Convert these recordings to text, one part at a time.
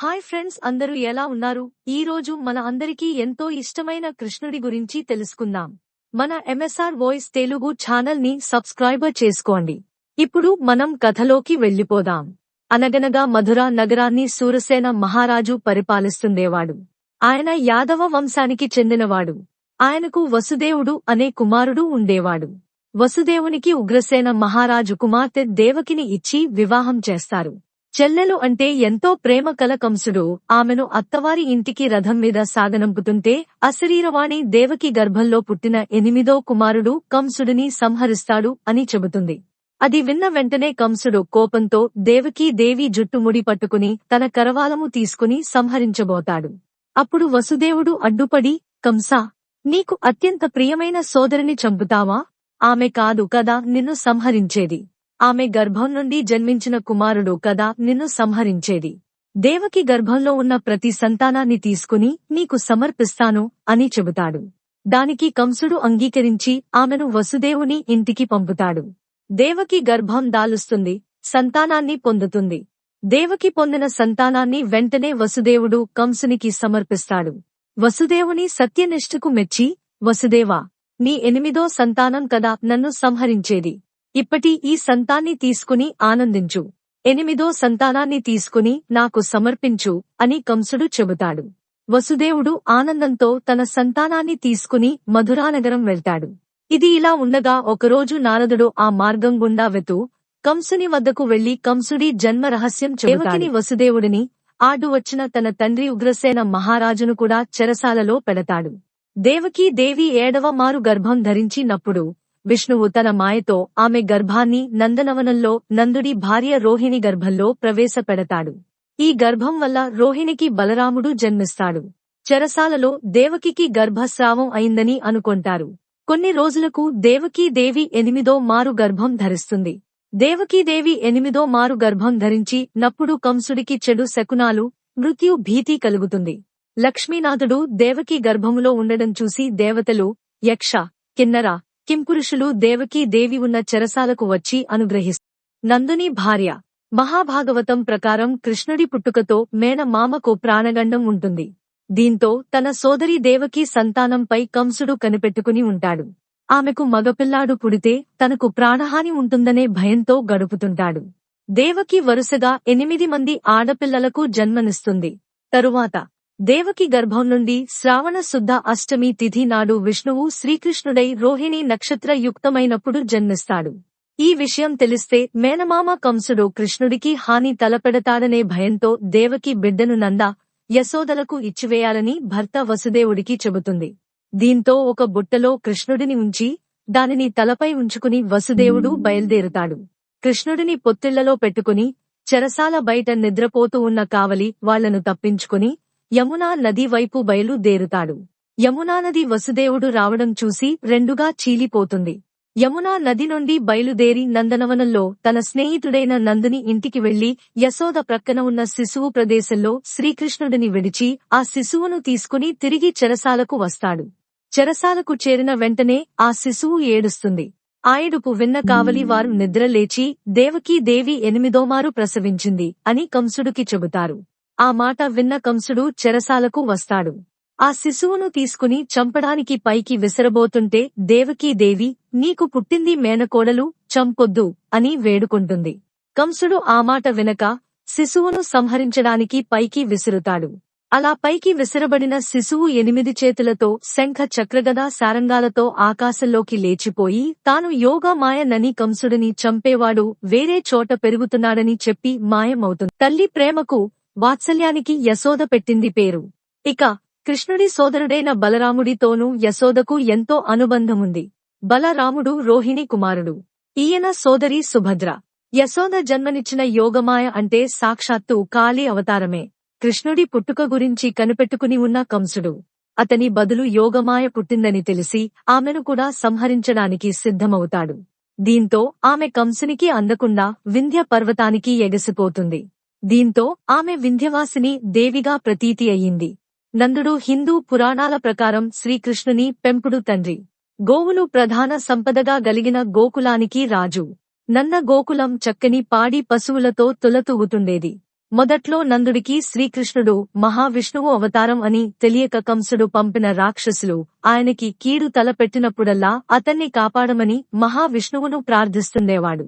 Hi friends, అందరూ ఎలా ఉన్నారు? ఈ రోజు మన అందరికీ ఎంతో ఇష్టమైన కృష్ణుడి గురించి తెలుసుకుందాం. మన ఎంఎస్ఆర్ వాయిస్ తెలుగు ఛానల్ ని సబ్స్క్రైబర్ చేసుకోండి. ఇప్పుడు మనం కథలోకి వెళ్లిపోదాం. అనగనగా మధుర నగరాన్ని శూరసేన మహారాజు పరిపాలిస్తుండేవాడు. ఆయన యాదవ వంశానికి చెందినవాడు. ఆయనకు వసుదేవుడు అనే కుమారుడు ఉండేవాడు. వసుదేవునికి ఉగ్రసేన మహారాజు కుమార్తె దేవకిని ఇచ్చి వివాహం చేస్తారు. చెల్లెలు అంటే ఎంతో ప్రేమ కల కంసుడు ఆమెను అత్తవారి ఇంటికి రథం మీద సాగనంపుతుంటే అశరీరవాణి దేవకి గర్భంలో పుట్టిన 8వ కుమారుడు కంసుడిని సంహరిస్తాడు అని చెబుతుంది. అది విన్న వెంటనే కంసుడు కోపంతో దేవకీ దేవి జుట్టుముడి పట్టుకుని తన కరవాలము తీసుకుని సంహరించబోతాడు. అప్పుడు వసుదేవుడు అడ్డుపడి, కంసా, నీకు అత్యంత ప్రియమైన సోదరిని చంపుతావా? ఆమె కాదు కదా నిన్ను సంహరించేది. ఆమె గర్భం నుండి జన్మించిన కుమారుడు కదా నిన్ను సంహరించేది. దేవకి గర్భంలో ఉన్న ప్రతి సంతానాన్ని తీసుకుని నీకు సమర్పిస్తాను అని చెబుతాడు. దానికి కంసుడు అంగీకరించి ఆమెను వసుదేవుని ఇంటికి పంపుతాడు. దేవకి గర్భం దాలుస్తుంది, సంతానాన్ని పొందుతుంది. దేవకి పొందిన సంతానాన్ని వెంటనే వసుదేవుడు కంసునికి సమర్పిస్తాడు. వసుదేవుని సత్యనిష్టకు మెచ్చి, వసుదేవా, నీ 8వ సంతానం కదా నన్ను సంహరించేది. ఇప్పటి ఈ సంతాన్ని తీసుకుని ఆనందించు. 8వ సంతానాన్ని తీసుకుని నాకు సమర్పించు అని కంసుడు చెబుతాడు. వసుదేవుడు ఆనందంతో తన సంతానాన్ని తీసుకుని మధురానగరం వెళ్తాడు. ఇది ఇలా ఉండగా ఒకరోజు నారదుడు ఆ మార్గం గుండా వెతూ కంసుని వద్దకు వెళ్లి కంసుడి జన్మ రహస్యం చెబుతాడు. దేవకిని వసుదేవుడిని ఆడు వచ్చిన తన తండ్రి ఉగ్రసేన మహారాజును కూడా చెరసాలలో పెడతాడు. దేవకీ దేవి 7వ మారు గర్భం ధరించినప్పుడు విష్ణువు తన మాయతో ఆమె గర్భాన్ని నందనవనంలో నందుడి భార్య రోహిణి గర్భంలో ప్రవేశపెడతాడు. ఈ గర్భం వల్ల రోహిణికి బలరాముడు జన్మిస్తాడు. చెరసాలలో దేవకికి గర్భస్రావం అయిందని అనుకొంటారు. కొన్ని రోజులకు దేవకీ దేవి 8వ మారు గర్భం ధరిస్తుంది. దేవకీదేవి 8వ మారు గర్భం ధరించి నప్పుడు కంసుడికి చెడు శకునాలు, మృత్యు భీతి కలుగుతుంది. లక్ష్మీనాథుడు దేవకీ గర్భములో ఉండడం చూసి దేవతలు, యక్ష, కిన్నర, కింపురుషులు దేవకీ దేవి ఉన్న చెరసాలకు వచ్చి అనుగ్రహిస్తారు. నందుని భార్య. మహాభాగవతం ప్రకారం కృష్ణుడి పుట్టుకతో మేనమామకు ప్రాణగండం ఉంటుంది. దీంతో తన సోదరి దేవకీ సంతానంపై కంసుడు కనిపెట్టుకుని ఉంటాడు. ఆమెకు మగపిల్లాడు పుడితే తనకు ప్రాణహాని ఉంటుందనే భయంతో గడుపుతుంటాడు. దేవకి వరుసగా 8 మంది ఆడపిల్లలకు జన్మనిస్తుంది. తరువాత దేవకి గర్భం నుండి శ్రావణ శుద్ధ అష్టమి తిథి నాడు విష్ణువు శ్రీకృష్ణుడై రోహిణి నక్షత్ర యుక్తమైనప్పుడు జన్మిస్తాడు. ఈ విషయం తెలిస్తే మేనమామ కంసుడు కృష్ణుడికి హాని తలపెడతాడనే భయంతో దేవకి బిడ్డను నంద, యశోదలకు ఇచ్చివేయాలని భర్త వసుదేవుడికి చెబుతుంది. దీంతో ఒక బుట్టలో కృష్ణుడిని ఉంచి దానిని తలపై ఉంచుకుని వసుదేవుడు బయల్దేరుతాడు. కృష్ణుడిని పొత్తిళ్లలో పెట్టుకుని చెరసాల బయట నిద్రపోతూ ఉన్న కావలి వాళ్లను తప్పించుకుని యమునా నది వైపు బయలుదేరుతాడు. యమునా నది వసుదేవుడు రావడం చూసి రెండుగా చీలిపోతుంది. యమునా నది నుండి బయలుదేరి నందనవనంలో తన స్నేహితుడైన నందుని ఇంటికి వెళ్లి యశోద ప్రక్కన ఉన్న శిశువు ప్రదేశంలో శ్రీకృష్ణుడిని విడిచి ఆ శిశువును తీసుకుని తిరిగి చెరసాలకు వస్తాడు. చెరసాలకు చేరిన వెంటనే ఆ శిశువు ఏడుస్తుంది. ఆ ఏడుపు విన్న కావలి వారు నిద్రలేచి దేవకీ దేవి 8వ మారు ప్రసవించింది అని కంసుడికి చెబుతారు. ఆ మాట విన్న కంసుడు చెరసాలకు వస్తాడు. ఆ శిశువును తీసుకుని చంపడానికి పైకి విసరబోతుంటే దేవకీ దేవి, నీకు పుట్టింది మేనకోడలు, చంపొద్దు అని వేడుకుంటుంది. కంసుడు ఆ మాట వినక శిశువును సంహరించడానికి పైకి విసురుతాడు. అలా పైకి విసరబడిన శిశువు 8 చేతులతో శంఖ చక్రగదా సారంగాలతో ఆకాశంలోకి లేచిపోయి తాను యోగా మాయనని కంసుడిని చంపేవాడు వేరే చోట పెరుగుతున్నాడని చెప్పి మాయమవుతుంది. తల్లి ప్రేమకు, వాత్సల్యానికి యశోద పెట్టింది పేరు. ఇక కృష్ణుడి సోదరుడైన బలరాముడితోనూ యశోదకు ఎంతో అనుబంధముంది. బలరాముడు రోహిణి కుమారుడు. ఈయన సోదరి సుభద్ర. యశోద జన్మనిచ్చిన యోగమాయ అంటే సాక్షాత్తు కాళీ అవతారమే. కృష్ణుడి పుట్టుక గురించి కనిపెట్టుకుని ఉన్న కంసుడు అతని బదులు యోగమాయ పుట్టిందని తెలిసి ఆమెను కూడా సంహరించడానికి సిద్ధమవుతాడు. దీంతో ఆమె కంసునికి అందకుండా వింధ్య పర్వతానికి ఎగసిపోతుంది. దీంతో ఆమె వింధ్యవాసిని దేవిగా ప్రతీతి అయ్యింది. నందుడు హిందూ పురాణాల ప్రకారం శ్రీకృష్ణుని పెంపుడు తండ్రి. గోవులు ప్రధాన సంపదగా గలిగిన గోకులానికి రాజు. నన్న గోకులం చక్కని పాడి పశువులతో తులతూగుతుండేది. మొదట్లో నందుడికి శ్రీకృష్ణుడు మహావిష్ణువు అవతారం అని తెలియక కంసుడు పంపిన రాక్షసులు ఆయనకి కీడు తలపెట్టినప్పుడల్లా అతన్ని కాపాడమని మహావిష్ణువును ప్రార్థిస్తుండేవాడు.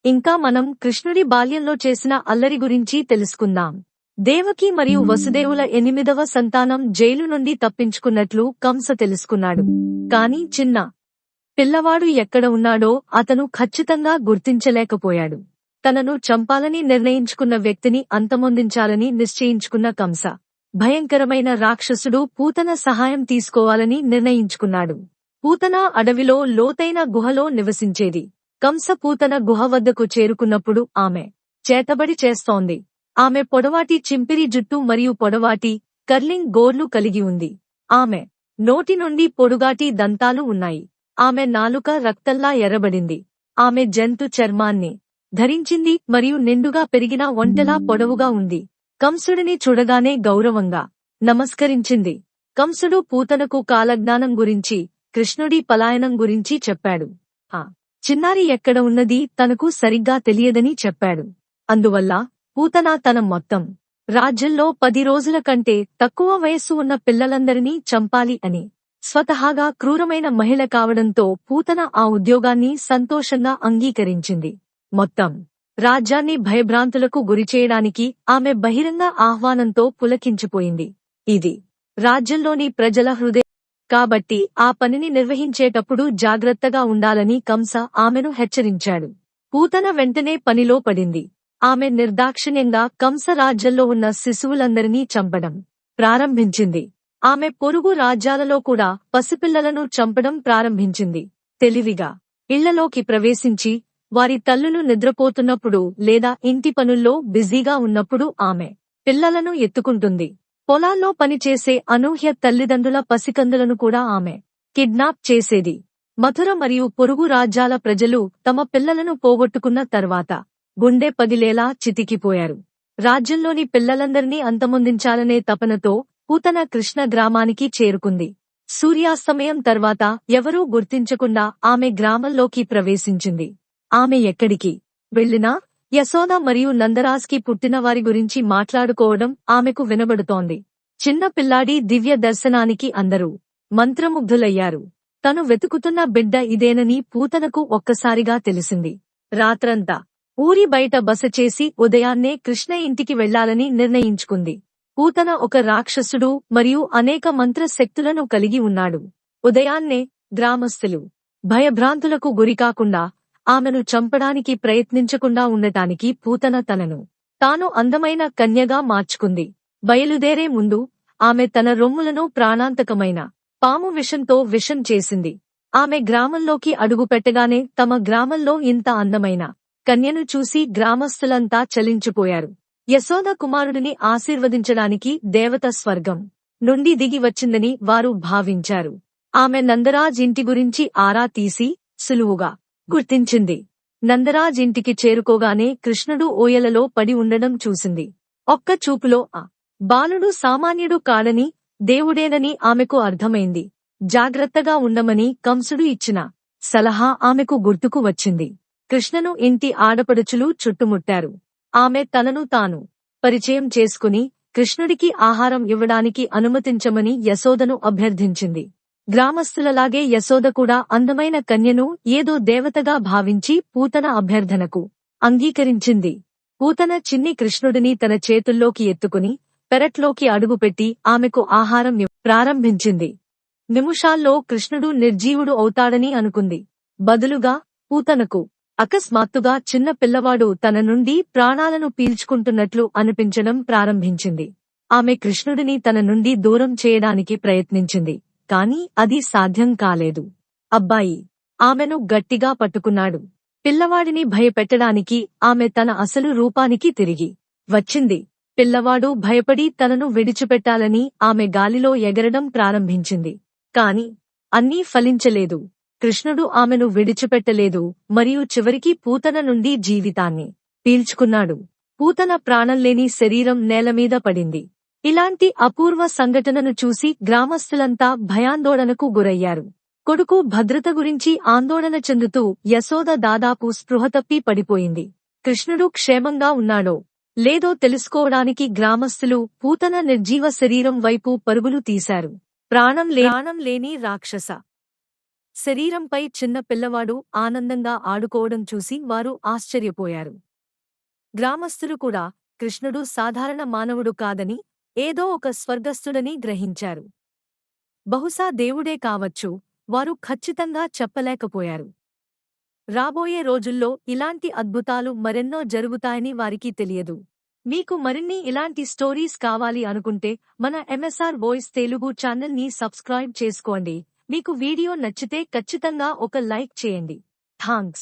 ఇంకా మనం కృష్ణుడి బాల్యంలో చేసిన అల్లరి గురించి తెలుసుకుందాం. దేవకి మరియు వసుదేవుల 8వ సంతానం జైలు నుండి తప్పించుకున్నట్లు కంస తెలుసుకున్నాడు. కాని చిన్న పిల్లవాడు ఎక్కడ ఉన్నాడో అతను ఖచ్చితంగా గుర్తించలేకపోయాడు. తనను చంపాలని నిర్ణయించుకున్న వ్యక్తిని అంతమొందించాలని నిశ్చయించుకున్న కంస భయంకరమైన రాక్షసుడు పూతన సహాయం తీసుకోవాలని నిర్ణయించుకున్నాడు. పూతన అడవిలో లోతైన గుహలో నివసించేది. కంస పూతన గుహ వద్దకు చేరుకున్నప్పుడు ఆమె చేతబడి చేస్తోంది. ఆమె పొడవాటి చింపిరి జుట్టు మరియు పొడవాటి కర్లింగ్ గోర్లు కలిగి ఉంది. ఆమె నోటి నుండి పొడుగాటి దంతాలు ఉన్నాయి. ఆమె నాలుక రక్తంలా ఎర్రబడింది. ఆమె జంతు చర్మాన్ని ధరించింది మరియు నిండుగా పెరిగిన ఒంటెలా పొడవుగా ఉంది. కంసుడిని చూడగానే గౌరవంగా నమస్కరించింది. కంసుడు పూతనకు కాలజ్ఞానం గురించి, కృష్ణుడి పలాయనం గురించి చెప్పాడు. ఆ చిన్నారి ఎక్కడ ఉన్నది తనకు సరిగ్గా తెలియదని చెప్పాడు. అందువల్ల పూతన తన మొత్తం రాజ్యంలో 10 రోజుల కంటే తక్కువ వయస్సు ఉన్న పిల్లలందరినీ చంపాలి అని స్వతహాగా క్రూరమైన మహిళ కావడంతో పూతన ఆ ఉద్యోగాన్ని సంతోషంగా అంగీకరించింది. మొత్తం రాజ్యాన్ని భయభ్రాంతులకు గురిచేయడానికి ఆమె బహిరంగ ఆహ్వానంతో పులకించిపోయింది. ఇది రాజ్యంలోని ప్రజల హృదయం కాబట్టి ఆ పనిని నిర్వహించేటప్పుడు జాగ్రత్తగా ఉండాలని కంస ఆమెను హెచ్చరించాడు. పూతన వెంటనే పనిలో పడింది. ఆమె నిర్దాక్షిణ్యంగా కంస రాజ్యంలో ఉన్న శిశువులందరినీ చంపడం ప్రారంభించింది. ఆమె పొరుగు రాజ్యాలలో కూడా పసిపిల్లలను చంపడం ప్రారంభించింది. తెలివిగా ఇళ్లలోకి ప్రవేశించి వారి తల్లులు నిద్రపోతున్నప్పుడు లేదా ఇంటి పనుల్లో బిజీగా ఉన్నప్పుడు ఆమె పిల్లలను ఎత్తుకుంటుంది. పొలాల్లో పనిచేసే అనూహ్య తల్లిదండ్రుల పసికందులను కూడా ఆమె కిడ్నాప్ చేసేది. మథుర మరియు పొరుగు రాజ్యాల ప్రజలు తమ పిల్లలను పోగొట్టుకున్న తర్వాత గుండె పగిలేలా చితికిపోయారు. రాజ్యంలోని పిల్లలందరినీ అంతమొందించాలనే తపనతో పూతన కృష్ణ గ్రామానికి చేరుకుంది. సూర్యాస్తమయం తర్వాత ఎవరూ గుర్తించకుండా ఆమె గ్రామంలోకి ప్రవేశించింది. ఆమె ఎక్కడికి వెళ్లినా యశోద మరియు నందరాజ్కి పుట్టిన వారి గురించి మాట్లాడుకోవడం ఆమెకు వినబడుతోంది. చిన్న పిల్లాడి దివ్య దర్శనానికి అందరూ మంత్రముగ్ధులయ్యారు. తను వెతుకుతున్న బిడ్డ ఇదేనని పూతనకు ఒక్కసారిగా తెలిసింది. రాత్రంతా ఊరి బయట బస చేసి ఉదయాన్నే కృష్ణ ఇంటికి వెళ్లాలని నిర్ణయించుకుంది. పూతన ఒక రాక్షసుడు మరియు అనేక మంత్రశక్తులను కలిగి ఉన్నాడు. ఉదయాన్నే గ్రామస్తులు భయభ్రాంతులకు గురికాకుండా ఆమెను చంపడానికి ప్రయత్నించకుండా ఉండటానికి పూతన తనను తాను అందమైన కన్యగా మార్చుకుంది. బయలుదేరే ముందు ఆమె తన రొమ్ములను ప్రాణాంతకమైన పాము విషంతో విషం చేసింది. ఆమె గ్రామంలోకి అడుగుపెట్టగానే తమ గ్రామంలో ఇంత అందమైన కన్యను చూసి గ్రామస్తులంతా చలించిపోయారు. యశోద కుమారుడిని ఆశీర్వదించడానికి దేవత స్వర్గం నుండి దిగి వచ్చిందని వారు భావించారు. ఆమె నందరాజ్ ఇంటి గురించి ఆరా తీసి సులువుగా గుర్తించింది. నందరాజ్ ఇంటికి చేరుకోగానే కృష్ణుడు ఓయలలో పడి ఉండడం చూసింది. ఒక్క చూపులో ఆ బాలుడు సామాన్యుడు కాడని దేవుడేనని ఆమెకు అర్థమైంది. జాగ్రత్తగా ఉండమని కంసుడు ఇచ్చిన సలహా ఆమెకు గుర్తుకు వచ్చింది. కృష్ణను ఇంటి ఆడపడుచులు చుట్టుముట్టారు. ఆమె తనను తాను పరిచయం చేసుకుని కృష్ణుడికి ఆహారం ఇవ్వడానికి అనుమతించమని యశోదను అభ్యర్థించింది. గ్రామస్తులలాగే యశోద కూడా అందమైన కన్యను ఏదో దేవతగా భావించి పూతన అభ్యర్థనకు అంగీకరించింది. పూతన చిన్ని కృష్ణుడిని తన చేతుల్లోకి ఎత్తుకుని పెరట్లోకి అడుగుపెట్టి ఆమెకు ఆహారం ప్రారంభించింది. నిమిషాల్లో కృష్ణుడు నిర్జీవుడు అవుతాడని అనుకుంది. బదులుగా పూతనకు అకస్మాత్తుగా చిన్న పిల్లవాడు తన నుండి ప్రాణాలను పీల్చుకుంటున్నట్లు అనిపించడం ప్రారంభించింది. ఆమె కృష్ణుడిని తన నుండి దూరం చేయడానికి ప్రయత్నించింది. కాని అది సాధ్యం కాలేదు. అబ్బాయి ఆమెను గట్టిగా పట్టుకున్నాడు. పిల్లవాడిని భయపెట్టడానికి ఆమె తన అసలు రూపానికి తిరిగి వచ్చింది. పిల్లవాడు భయపడి తనను విడిచిపెట్టాలని ఆమె గాలిలో ఎగరడం ప్రారంభించింది. కాని అన్నీ ఫలించలేదు. కృష్ణుడు ఆమెను విడిచిపెట్టలేదు మరియు చివరికి పూతన నుండి జీవితాన్ని పీల్చుకున్నాడు. పూతన ప్రాణంలేని శరీరం నేలమీద పడింది. ఇలాంటి అపూర్వ సంఘటనను చూసి గ్రామస్తులంతా భయాందోళనకు గురయ్యారు. కొడుకు భద్రత గురించి ఆందోళన చెందుతూ యశోద దాదాపు స్పృహ తప్పి పడిపోయింది. కృష్ణుడు క్షేమంగా ఉన్నాడో లేదో తెలుసుకోవడానికి గ్రామస్తులు పూతన నిర్జీవ శరీరం వైపు పరుగులు తీశారు. ప్రాణం లేని రాక్షస శరీరంపై చిన్న పిల్లవాడు ఆనందంగా ఆడుకోవడం చూసి వారు ఆశ్చర్యపోయారు. గ్రామస్తులు కూడా కృష్ణుడు సాధారణ మానవుడు కాదని, ఏదో ఒక స్వర్గస్థుడని గ్రహించారు. బహుశా దేవుడే కావచ్చు, వారు ఖచ్చితంగా చెప్పలేకపోయారు. రాబోయే రోజుల్లో ఇలాంటి అద్భుతాలు మరెన్నో జరుగుతాయని వారికి తెలియదు. మీకు మరిన్ని ఇలాంటి స్టోరీస్ కావాలి అనుకుంటే మన ఎంఎస్ఆర్ వాయిస్ తెలుగు ఛానల్ ని సబ్స్క్రైబ్ చేసుకోండి. మీకు వీడియో నచ్చితే ఖచ్చితంగా ఒక లైక్ చేయండి. థాంక్స్.